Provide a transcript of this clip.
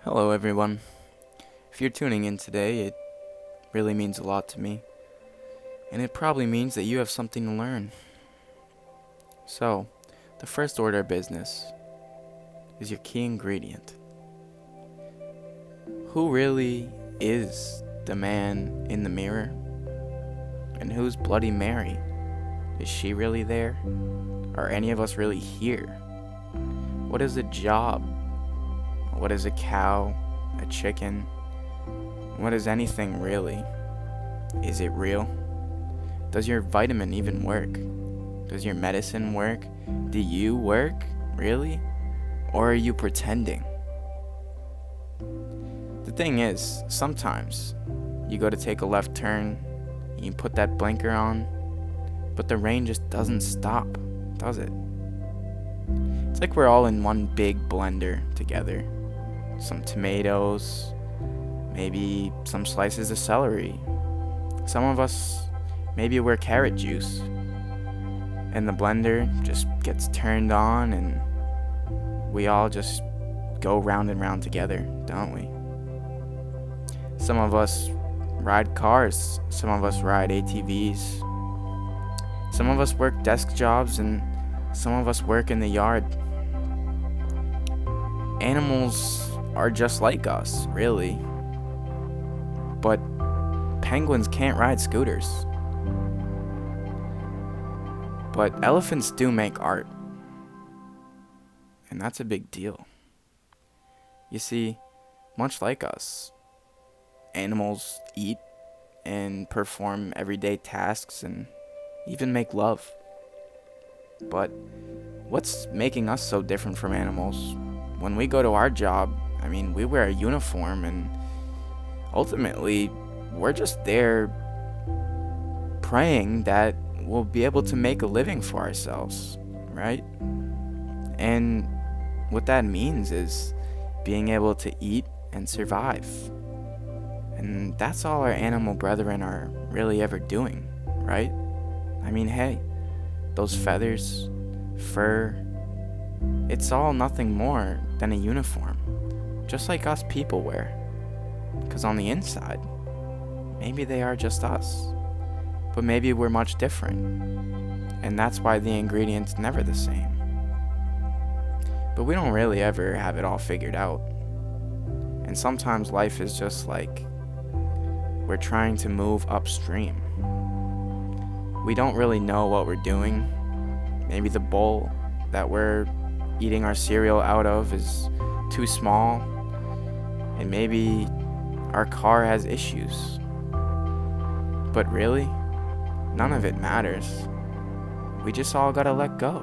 Hello, everyone. If you're tuning in today, it really means a lot to me, and it probably means that you have something to learn. So, the first order of business is your key ingredient. Who really is the man in the mirror? And who's Bloody Mary? Is she really there? Are any of us really here? What is a job? What is a cow? A chicken? What is anything really? Is it real? Does your vitamin even work? Does your medicine work? Do you work? Really? Or are you pretending? The thing is, sometimes you go to take a left turn, you put that blinker on, but the rain just doesn't stop, does it? It's like we're all in one big blender together. Some tomatoes, maybe some slices of celery. Some of us, maybe we're carrot juice. And the blender just gets turned on and we all just go round and round together, don't we? Some of us ride cars, some of us ride ATVs. Some of us work desk jobs and some of us work in the yard. Animals are just like us, really. But penguins can't ride scooters. But elephants do make art. And that's a big deal. You see, much like us, animals eat and perform everyday tasks and even make love. But what's making us so different from animals? When we go to our job, we wear a uniform and ultimately we're just there praying that we'll be able to make a living for ourselves, right? And what that means is being able to eat and survive. And that's all our animal brethren are really ever doing, right? Hey, those feathers, fur, it's all nothing more than a uniform, just like us people wear. 'Cause on the inside, maybe they are just us, but maybe we're much different, and that's why the ingredient's never the same. But we don't really ever have it all figured out, and sometimes life is just like we're trying to move upstream. We don't really know what we're doing. Maybe the bowl that we're eating our cereal out of is too small, and maybe our car has issues. But really, none of it matters. We just all gotta let go.